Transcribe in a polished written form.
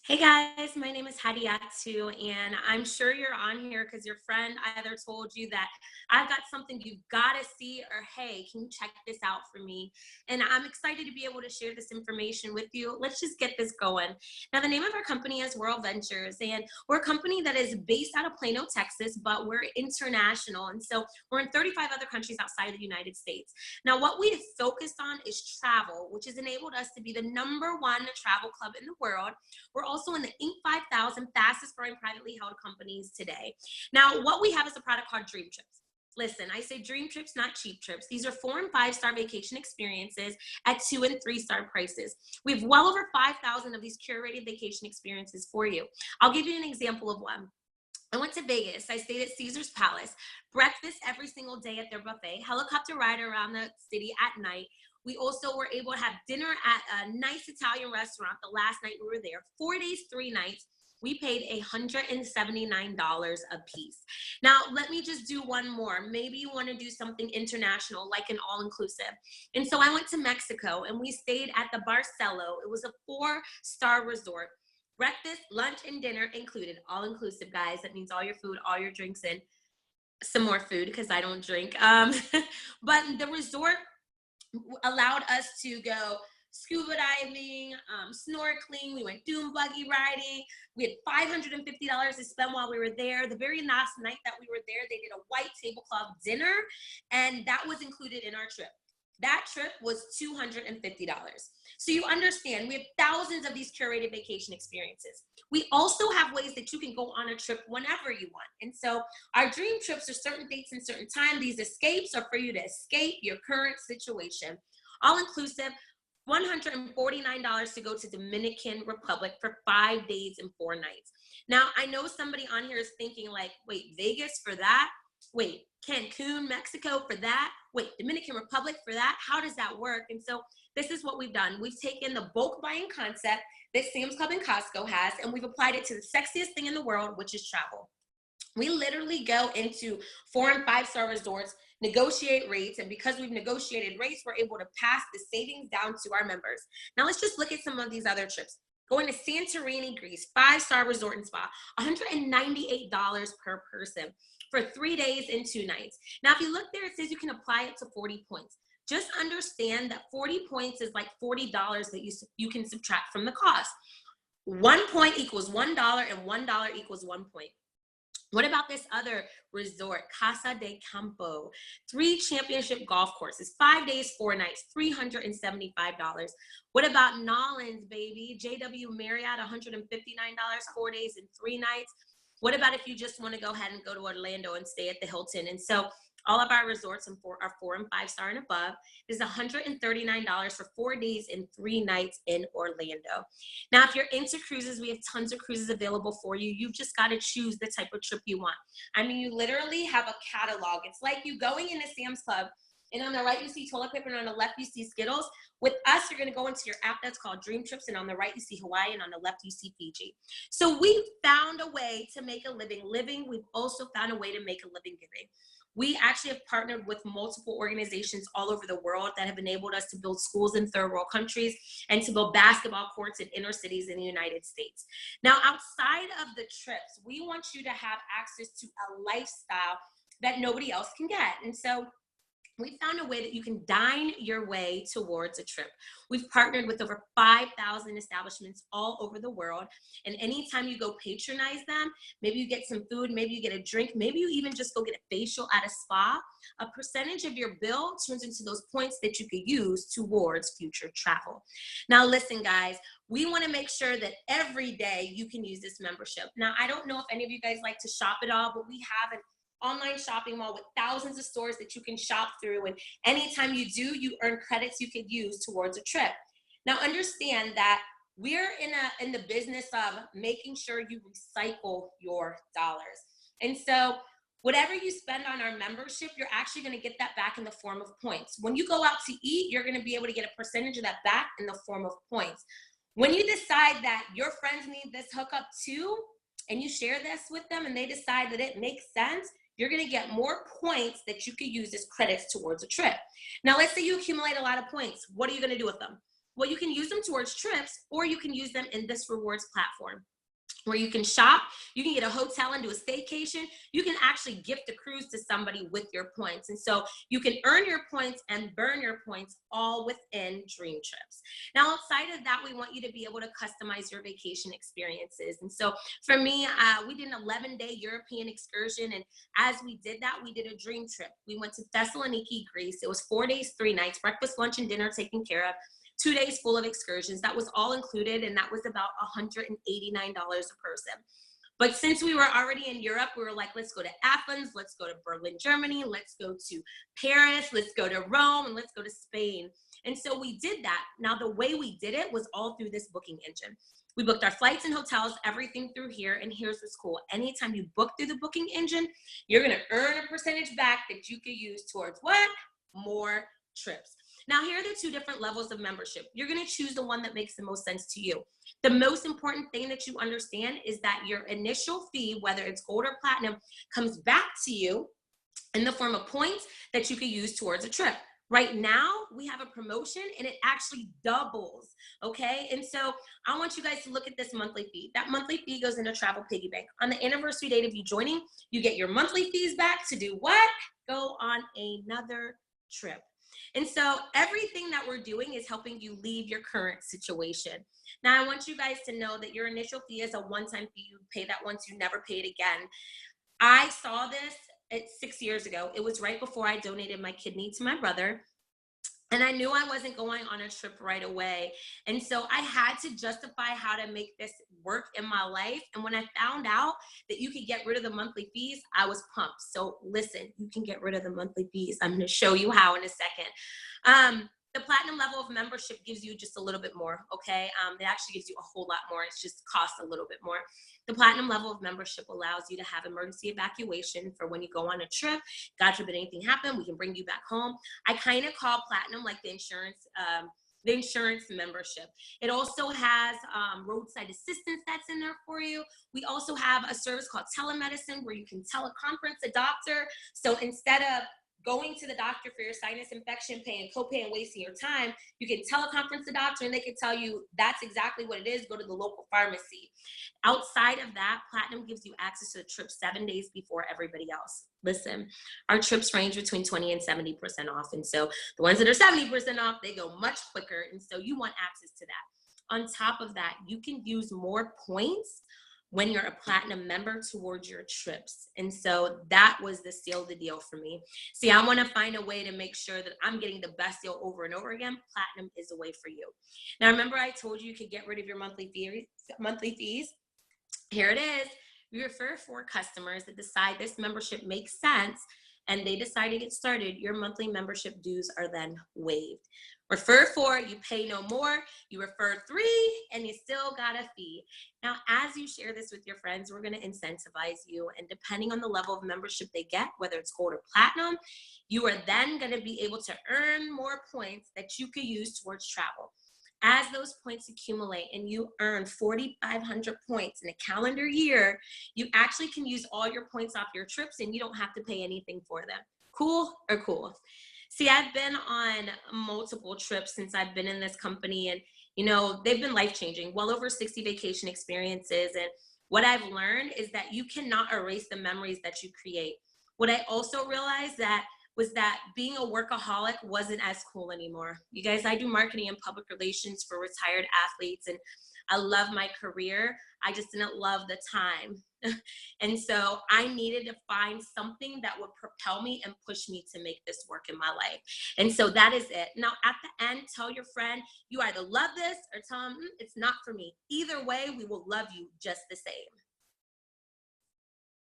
Hey guys, my name is Hadiatu, and I'm sure you're on here because your friend either told you that I've got something you've got to see, or hey, can you check this out for me? And I'm excited to be able to share this information with you. Let's just get this going. Now, the name of our company is WorldVentures, and we're a company that is based out of Plano, Texas, but we're international. And so we're in 35 other countries outside of the United States. Now, what we have focused on is travel, which has enabled us to be the #1 travel club in the world. We're also in the Inc. 5000 fastest growing privately held companies today. Now, what we have is a product called Dreamtrips. Listen, I say dream trips, not cheap trips. These are 4- and 5-star vacation experiences at 2- and 3-star prices. We have well over 5,000 of these curated vacation experiences for you. I'll give you an example of one. I went to Vegas. I stayed at Caesar's Palace. Breakfast every single day at their buffet. Helicopter ride around the city at night. We also were able to have dinner at a nice Italian restaurant the last night we were there. 4 days, 3 nights. We paid $179 a piece. Now, let me just do one more. Maybe you want to do something international, like an all-inclusive. And so I went to Mexico, and we stayed at the Barcelo. It was a 4-star resort. Breakfast, lunch, and dinner included. All-inclusive, guys. That means all your food, all your drinks, and some more food because I don't drink. But the resort allowed us to go scuba diving, snorkeling. We went dune buggy riding. We had $550 to spend while we were there. The very last night that we were there, they did a white tablecloth dinner, and that was included in our trip. That trip was $250. So you understand, we have thousands of these curated vacation experiences. We also have ways that you can go on a trip whenever you want. And so our dream trips are certain dates and certain time. These escapes are for you to escape your current situation. All inclusive, $149 to go to Dominican Republic for 5 days and 4 nights. Now, I know somebody on here is thinking like, wait, Vegas for that? Wait, Cancun, Mexico for that? Wait, Dominican Republic for that? How does that work? And so this is what we've done. We've taken the bulk buying concept that Sam's Club and Costco has, and we've applied it to the sexiest thing in the world, which is travel. We literally go into 4- and 5-star resorts, negotiate rates, and because we've negotiated rates, we're able to pass the savings down to our members. Now let's just look at some of these other trips. Going to Santorini, Greece, 5-star resort and spa, $198 per person for 3 days and 2 nights. Now, if you look there, it says you can apply it to 40 points. Just understand that 40 points is like $40 that you can subtract from the cost. 1 point equals $1, and $1 equals 1 point. What about this other resort, Casa de Campo? 3 championship golf courses, 5 days, 4 nights, $375. What about Nolans, baby? JW Marriott, $159, 4 days and 3 nights. What about if you just want to go ahead and go to Orlando and stay at the Hilton? And so all of our resorts are 4- and 5-star and above. This is $139 for 4 days and 3 nights in Orlando. Now, if you're into cruises, we have tons of cruises available for you. You've just got to choose the type of trip you want. I mean, you literally have a catalog. It's like you going into Sam's Club, and on the right, you see toilet paper, and on the left, you see Skittles. With us, you're going to go into your app that's called Dreamtrips, and on the right, you see Hawaii, and on the left, you see Fiji. So we've found a way to make a living living. We've also found a way to make a living giving. We actually have partnered with multiple organizations all over the world that have enabled us to build schools in third world countries and to build basketball courts in inner cities in the United States. Now, outside of the trips, we want you to have access to a lifestyle that nobody else can get. And so we found a way that you can dine your way towards a trip. We've partnered with over 5,000 establishments all over the world. And anytime you go patronize them, maybe you get some food, maybe you get a drink, maybe you even just go get a facial at a spa, a percentage of your bill turns into those points that you could use towards future travel. Now, listen, guys, we want to make sure that every day you can use this membership. Now, I don't know if any of you guys like to shop at all, but we have an online shopping mall with thousands of stores that you can shop through, and anytime you do, you earn credits you could use towards a trip. Now, understand that we're in the business of making sure you recycle your dollars. And so whatever you spend on our membership, you're actually going to get that back in the form of points. When you go out to eat, you're going to be able to get a percentage of that back in the form of points. When you decide that your friends need this hookup too, and you share this with them and they decide that it makes sense, you're going to get more points that you could use as credits towards a trip. Now, let's say you accumulate a lot of points. What are you going to do with them? Well, you can use them towards trips, or you can use them in this rewards platform, where you can shop, you can get a hotel and do a staycation. You can actually gift a cruise to somebody with your points. And so you can earn your points and burn your points all within Dreamtrips. Now, outside of that, we want you to be able to customize your vacation experiences. And so for me, we did an 11-day European excursion. And as we did that, we did a dream trip. We went to Thessaloniki, Greece. It was 4 days, 3 nights, breakfast, lunch, and dinner taken care of. 2 days full of excursions. That was all included, and that was about $189 a person. But since we were already in Europe, we were like, let's go to Athens, let's go to Berlin, Germany, let's go to Paris, let's go to Rome, and let's go to Spain. And so we did that. Now, the way we did it was all through this booking engine. We booked our flights and hotels, everything through here. And here's what's cool. Anytime you book through the booking engine, you're going to earn a percentage back that you could use towards what? More trips. Now, here are the 2 different levels of membership. You're going to choose the one that makes the most sense to you. The most important thing that you understand is that your initial fee, whether it's gold or platinum, comes back to you in the form of points that you can use towards a trip. Right now, we have a promotion and it actually doubles, okay? And so I want you guys to look at this monthly fee. That monthly fee goes into Travel Piggy Bank. On the anniversary date of you joining, you get your monthly fees back to do what? Go on another trip. And so everything that we're doing is helping you leave your current situation. Now, I want you guys to know that your initial fee is a one-time fee. You pay that once, you never pay it again. I saw this 6 years ago. It was right before I donated my kidney to my brother. And I knew I wasn't going on a trip right away. And so I had to justify how to make this work in my life. And when I found out that you could get rid of the monthly fees, I was pumped. So listen, you can get rid of the monthly fees. I'm going to show you how in a second. The platinum level of membership gives you just a little bit more, okay? It actually gives you a whole lot more. It's just costs a little bit more. The platinum level of membership allows you to have emergency evacuation for when you go on a trip. God forbid anything happen, we can bring you back home. I kind of call platinum like the insurance membership. It also has roadside assistance that's in there for you. We also have a service called telemedicine where you can teleconference a doctor. So instead of going to the doctor for your sinus infection, paying copay and wasting your time, you can teleconference the doctor and they can tell you that's exactly what it is. Go to the local pharmacy. Outside of that, platinum gives you access to the trip 7 days before everybody else. Listen, our trips range between 20 and 70% off. And so the ones that are 70% off, they go much quicker. And so you want access to that. On top of that, you can use more points when you're a platinum member towards your trips. And so that was the seal of the deal for me. See, I want to find a way to make sure that I'm getting the best deal over and over again. Platinum is a way for you. Now, remember I told you could get rid of your monthly fees? Here it is. We refer 4 customers that decide this membership makes sense and they decide to get started. Your monthly membership dues are then waived. Refer 4, you pay no more. You refer 3, and you still got a fee. Now, as you share this with your friends, we're going to incentivize you. And depending on the level of membership they get, whether it's gold or platinum, you are then going to be able to earn more points that you could use towards travel. As those points accumulate and you earn 4,500 points in a calendar year, you actually can use all your points off your trips and you don't have to pay anything for them. Cool or cool? See, I've been on multiple trips since I've been in this company, and you know, they've been life-changing, well over 60 vacation experiences. And what I've learned is that you cannot erase the memories that you create. What I also realized was that being a workaholic wasn't as cool anymore. You guys, I do marketing and public relations for retired athletes, and I love my career. I just didn't love the time. And so I needed to find something that would propel me and push me to make this work in my life. And so that is it. Now, at the end, tell your friend, you either love this or tell them, it's not for me. Either way, we will love you just the same.